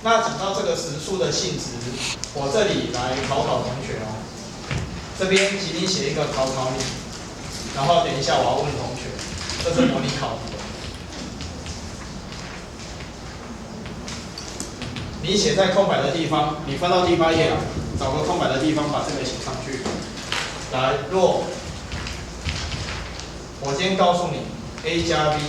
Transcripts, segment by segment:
那讲到这个实数的性质，我这里来考同学哦。这边请你写一个考你，然后等一下我要问同学，这是模拟考题。你写在空白的地方，你翻到第8页啊，找个空白的地方把这个写上去。来，若我今天告诉你 a 加 b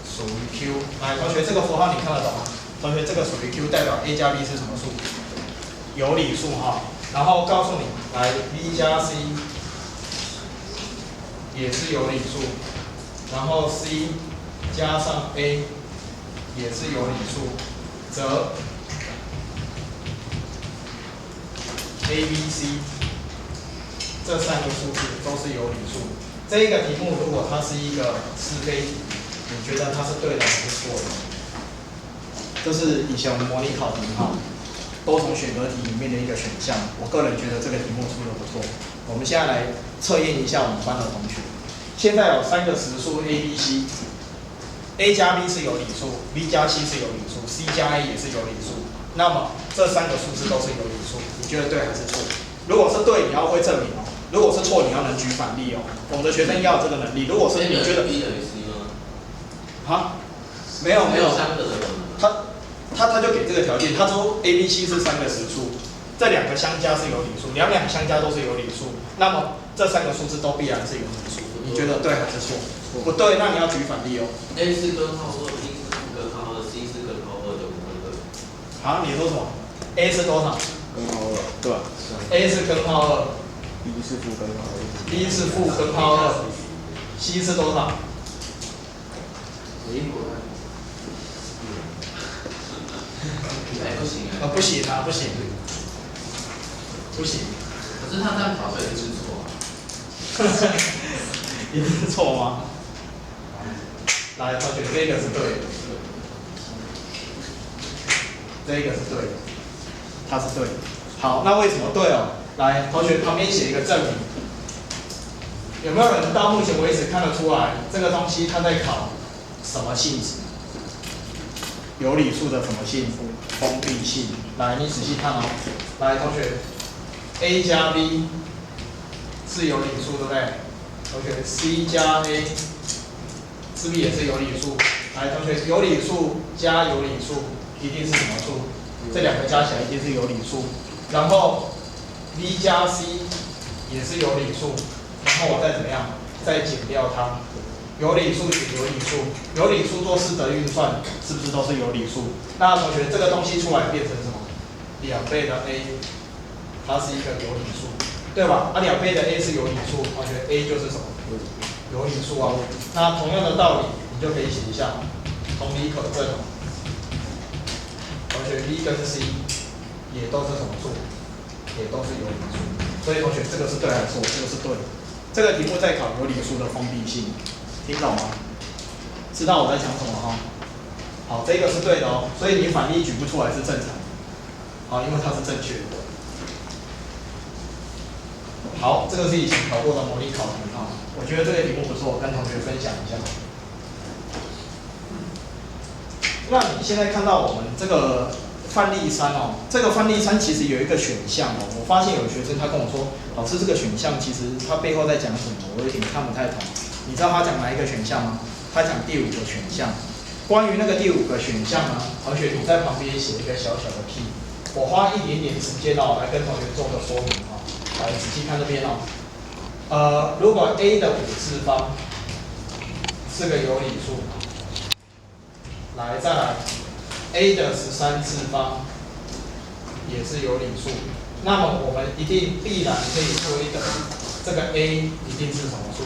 属于 q， 来，同学这个符号你看得懂吗？同学，这个属于 q， 代表 a 加 b 是什么数？有理数哈。然后告诉你，来 b 加 c 也是有理数，然后 c 加上 a 也是有理数，则 a、b、c 这3个数字都是有理数。这一个题目如果它是一个是非题，你觉得它是对的还是错的？这是以前我们模拟考题哈，多重选择题里面的一个选项。我个人觉得这个题目出的不错。我们现在来测验一下我们班的同学。现在有3个实数 a、b、c，a 加 b 是有理数 ，b 加 c 是有理数 ，c 加 a 也是有理数。那么这3个数字都是有理数，你觉得对还是错？如果是对，你要会证明哦。如果是错，你要能举反例哦。我们的学生要有这个能力。如果是你觉得 B 等于 C 吗？啊，没有，他就给这个条件，他说 A、B、C 是3个实数，这2个相加是有理数，两相加都是有理数，那么这3个数字都必然是有理数。你觉得对还是错？不对，那你要举反例哦。A 是根号2 ，B 是负根号2 ，C 是根号2的5分之2。好，你说什么 ？A 是多少？根号2，对吧 ？A 是根号2 ，B 是负根号2 ，B 是负根号2 ，C 是多少？不行啊！不行啊，不行，不行。可是他这样跑出来就是错啊。一定是错吗？来，同学，这个是对的，这个是对的，它是对的。好，那为什么对哦？来，同学旁边写一个证明。有没有人到目前为止看得出来这个东西它在考什么性质？有理数的什么性？封闭性。来，你仔细看哦。来，同学 ，a 加 b 是有理数，对不对？同学 ，c 加 a 是不是也是有理数？来，同学，有理数加有理数一定是什么数？这2个加起来一定是有理数。然后 b 加 c 也是有理数，然后我再怎么样？再减掉它。有理数减有理数，有理数做4则运算，是不是都是有理数？那同学，这个东西出来变成什么？2倍的 a， 它是一个有理数，对吧？2倍的 a 是有理数，同学 a 就是什么？有理数啊。那同样的道理，你就可以写一下，同理可证。同学 b 跟 c 也都是什么数？也都是有理数。所以同学，这个是对还是错？这个是对的。这个题目在考有理数的封闭性。听懂吗？知道我在讲什么哈？好，这个是对的哦，所以你反例举不出来是正常的。好，因为它是正确的。好，这个是以前考过的模拟考题哈，我觉得这个题目不错，跟同学分享一下。那你现在看到我们这个范例3哦，这个范例3其实有一个选项哦，我发现有学生他跟我说，老师这个选项其实它背后在讲什么，我有点看不太懂。你知道他讲哪一个选项吗？他讲第5个选项。关于那个第5个选项呢，同学你在旁边写一个小小的 P。我花一点点时间哦，来跟同学做个说明哦。来，仔细看这边哦。如果 a 的5次方是个有理数，来再来 a 的13次方也是有理数，那么我们必然可以推的这个 a 一定是什么数？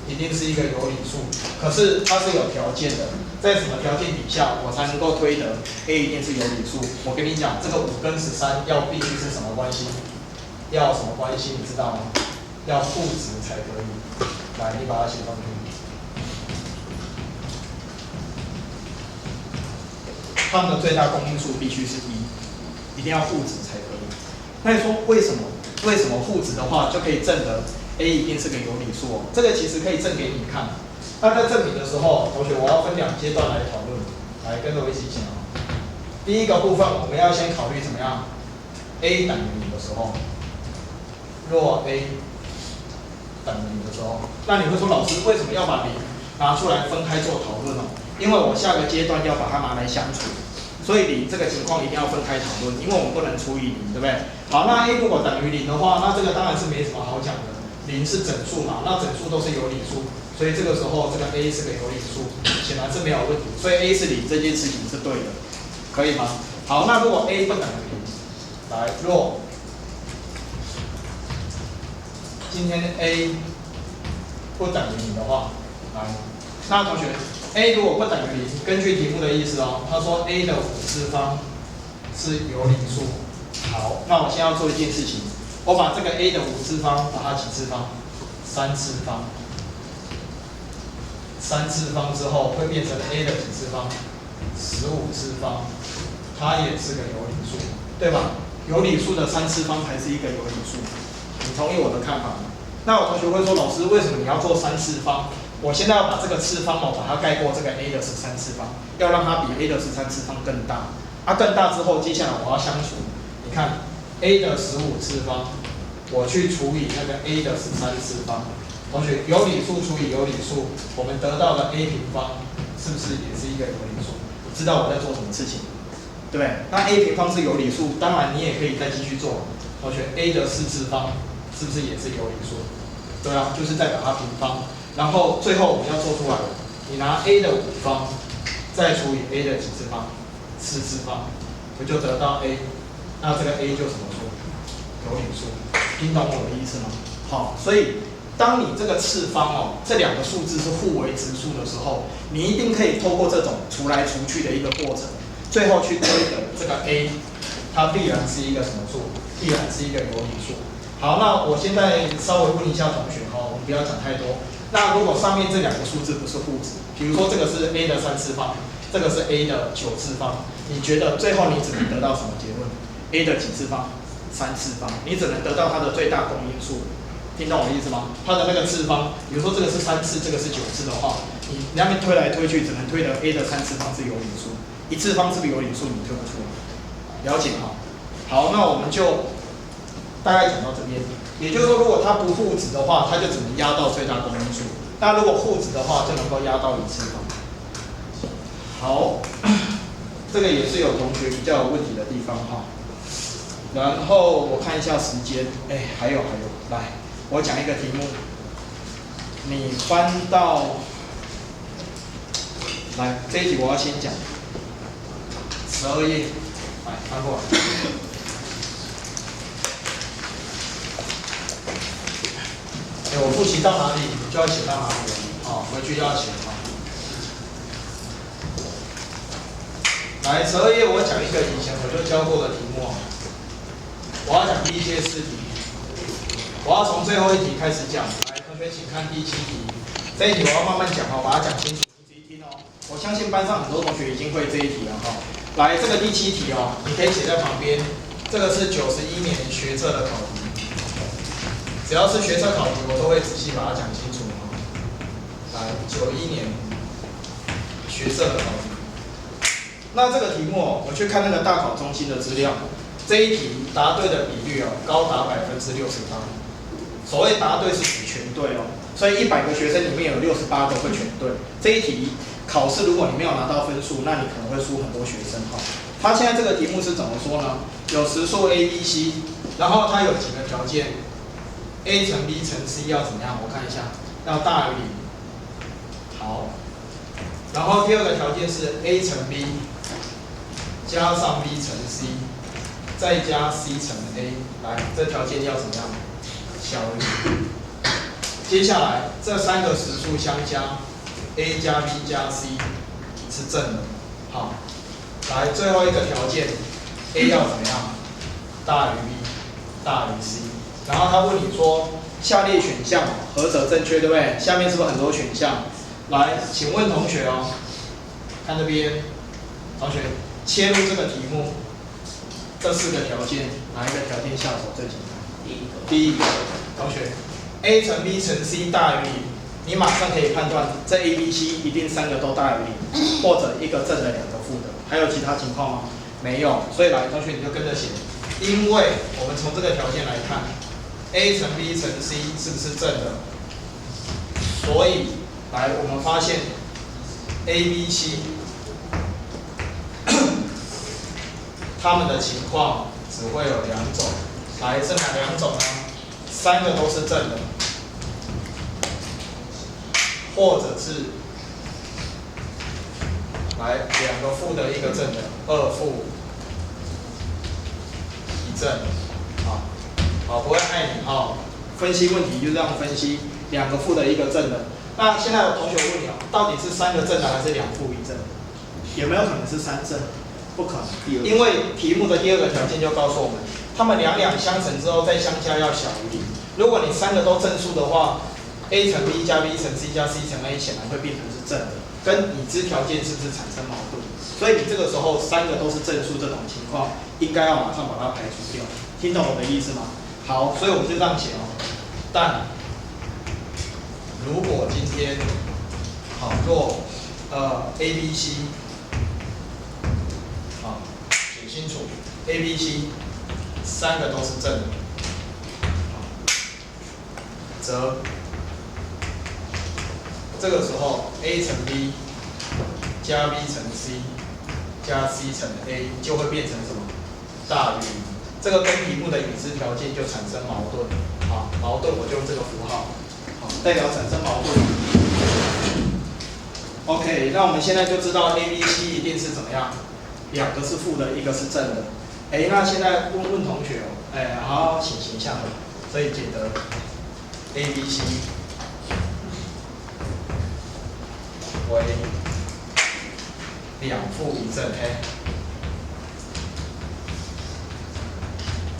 一定是一个有理数，可是它是有条件的，在什么条件底下我才能够推得 a 一定是有理数？我跟你讲，这个5跟13要必须是什么关系？要什么关系？你知道吗？要互质才可以。来，你把它写上去。它们的最大公因数必须是1，一定要互质才可以。那你说为什么？为什么互质的话就可以证得 a 一定是个有理数哦？这个其实可以证给你看。那在证明的时候，同学我要分2阶段来讨论，来跟着我一起讲哦。第一个部分我们要先考虑怎么样 ，a 等于0的时候，若 a 等于0的时候，那你会说老师为什么要把0拿出来分开做讨论哦？因为我下个阶段要把它拿来相除，所以0这个情况一定要分开讨论，因为我们不能除以0，对不对？好，那 a 如果等于0的话，那这个当然是没什么好讲的，0是整数嘛，那整数都是有理数，所以这个时候这个 a 是个有理数，显然是没有问题，所以 a 是0这件事情是对的，可以吗？好，那如果 a 不等于0，来，若今天 a 不等于0的话，来，那同学 a 如果不等于0，根据题目的意思哦，他说 a 的5次方是有理数。好，那我现在要做一件事情，我把这个 a 的5次方把它几次方？3次方。3次方之后会变成 a 的几次方？15次方，它也是个有理数，对吧？有理数的3次方才是一个有理数，你同意我的看法吗？那我同学会说，老师为什么你要做3次方？我现在要把这个次方把它盖过这个 a 的13次方，要让它比 a 的13次方更大。更大之后，接下来我要相除。你看 a 的15次方，我去除以那个 a 的13次方。同学，有理数除以有理数，我们得到的 a 平方是不是也是一个有理数？你知道我在做什么事情，对不对？那 a 平方是有理数，当然你也可以再继续做。同学 ，a 的4次方是不是也是有理数？对啊，就是再把它平方，然后最后我们要做出来，你拿 a 的5方再除以 a 的几次方？4次方，我就得到 a。那这个 a 就怎么说？有理数，听懂我的意思吗？好，所以当你这个次方这两个数字是互为质数的时候，你一定可以透过这种除来除去的一个过程，最后去推的这个 a， 它必然是一个什么数？必然是一个有理数。好，那我现在稍微问一下同学我们不要讲太多。那如果上面这两个数字不是互质，比如说这个是 a 的3次方，这个是 a 的9次方，你觉得最后你只能得到什么结论 ？a 的几次方？3次方，你只能得到它的最大公因数。听懂我的意思吗？它的那个次方，比如说这个是3次，这个是9次的话，你那边推来推去，只能推的 a 的3次方是有理数，1次方是不是有理数？你推不出来，了解吗？好，那我们就大概讲到这边。也就是说，如果它不互质的话，它就只能压到最大公因数；那如果互质的话，就能够压到1次方。好，这个也是有同学比较有问题的地方哈。然后我看一下时间，还有，来，我讲一个题目，你翻到，来这一题我要先讲12页，来翻过来。我复习到哪里，你就要写到哪里回去就要写来，12页我讲一个以前我就教过的题目我要讲第一届试题，我要从最后一题开始讲。来，同学请看第7题，这一题我要慢慢讲把它讲清楚，你仔细听我相信班上很多同学已经会这一题了来，这个第7题你可以写在旁边，这个是91年学测的考题。只要是学测考题，我都会仔细把它讲清楚来，91年学测的考题。那这个题目我去看那个大考中心的资料，这一题答对的比率高达68%。所谓答对是指全对所以100个学生里面有68个会全对。这一题考试如果你没有拿到分数，那你可能会输很多学生他现在这个题目是怎么说呢？有实数 a、b、c， 然后它有几个条件。a 乘 b 乘 c 要怎么样？我看一下，要大于0。好，然后第二个条件是 a 乘 b 加上 b 乘 c 再加 c 乘 a， 来，这条件要怎么样？小于0。接下来这3个实数相加 ，a 加 b 加 c 是正的。好，来最后一个条件 ，a 要怎么样？大于 b， 大于 c。然后他问你说，下列选项何者正确，对不对？下面是不是很多选项？来，请问同学看这边，同学切入这个题目，这4个条件，哪一个条件下手最简单？第一个，同学 ，a 乘 b 乘 c 大于0，你马上可以判断这 a、b、c 一定3个都大于0，或者一个正的2个负的。还有其他情况吗？没有，所以来同学你就跟着写，因为我们从这个条件来看 ，a 乘 b 乘 c 是不是正的？所以来我们发现 a、b、c 它们的情况只会有两种，来是哪两种呢？3个都是正的，或者是来2个负的，1个正的，2负1正，好，不会害你分析问题就这样分析，2个负的，1个正的。那现在有同学问你到底是3个正的还是2负1正？有没有可能是3正？不可能，因为题目的第2个条件就告诉我们，它们两相乘之后再相加要小于0。如果你3个都正数的话 ，a 乘 b 加 b 乘 c 加 c 乘 a 显然会变成是正的，跟已知条件是不是产生矛盾？所以你这个时候3个都是正数这种情况，应该要马上把它排除掉。听懂我的意思吗？好，所以我们就这样写但如果今天若a b c 写清楚 a b c 3个都是正的，则这个时候 a 乘 b 加 b 乘 c 加 c 乘 a 就会变成什么？大于。这个跟题目的已知条件就产生矛盾。矛盾我就用这个符号，代表产生矛盾。OK， 那我们现在就知道 A、B、C 一定是怎么样？2个是负的，1个是正的。那现在问同学好好写形象，所以解得 A、B、C 为2负1正。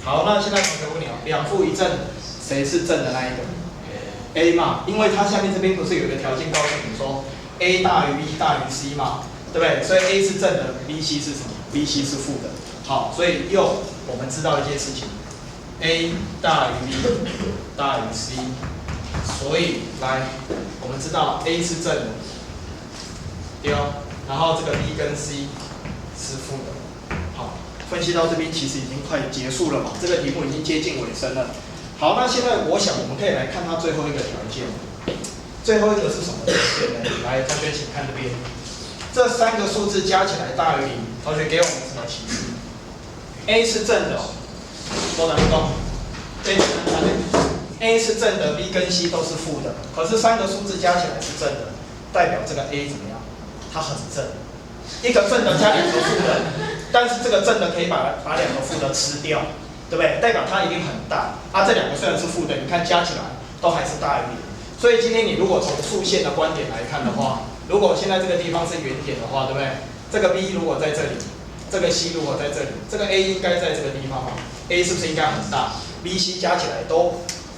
好，那现在同学问你2负1正，谁是正的那一个 ？A 嘛，因为它下面这边不是有一个条件告诉你说 A 大于 B 大于 C 嘛，对不对？所以 A 是正的 ，B、C 是什么 ？B、C 是负的。好，所以我们知道一件事情 ，A 大于 B 大于 C， 所以来我们知道 A 是正的，对哦，然后这个 B 跟 C 是负的。分析到这边其实已经快结束了嘛，这个题目已经接近尾声了。好，那现在我想我们可以来看它最后一个条件。最后一个是什么条件呢？来，同学请看这边，这3个数字加起来大于0。同学给我们什么提示 ？A 是正的，多难懂？这A 是正的 ，B 跟 C 都是负的，可是3个数字加起来是正的，代表这个 A 怎么样？它很正。1个正的加2个负的，但是这个正的可以把2个负的吃掉，对不对？代表它一定很大。这2个虽然是负的，你看加起来都还是大于0。所以今天你如果从数线的观点来看的话，如果现在这个地方是原点的话，对不对？这个 B 如果在这里，这个 C 如果在这里，这个 A 应该在这个地方嘛 ？A 是不是应该很大 ？B、C 加起来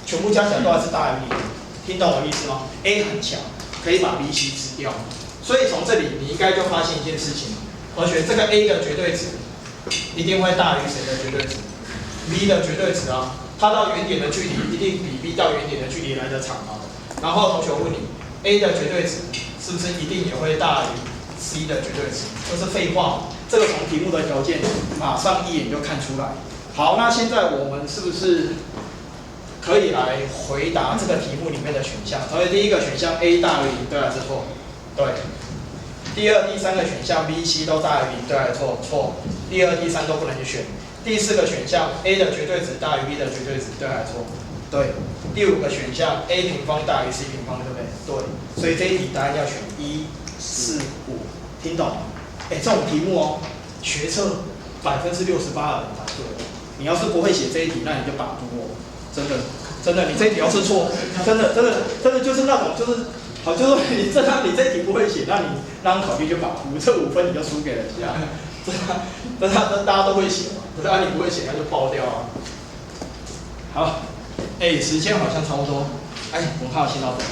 全部加起来都还是大于0，听懂我意思吗 ？A 很强，可以把 B、C 吃掉。所以从这里你应该就发现一件事情，同学，这个 A 的绝对值一定会大于谁的绝对值 ？B 的绝对值啊，它到原点的距离一定比 B 到原点的距离来得长啊。然后同学问你 ，A 的绝对值是不是一定也会大于 C 的绝对值？这是废话，这个从题目的条件马上一眼就看出来。好，那现在我们是不是可以来回答这个题目里面的选项？同学，第一个选项 A 大于0，对还是错？对。第2、第3个选项 B、C 都大于0，对还是错？错。第2、第3都不能选。第4个选项 A 的绝对值大于 B 的绝对值，对还是错？对。第5个选项 A 平方大于 C 平方，对不对？对。所以这一题答案要选1、4、5，听懂吗？这种题目学测68%的人答对了。你要是不会写这一题，那你就打赌我，真的，你这一题要是错，真的就是那种好，就是你这一题不会写，那你让考虑就把这5分你就输给人家，这大家都会写嘛，对吧？你不会写那就爆掉啊。好，时间好像差不多，文浩先到这里。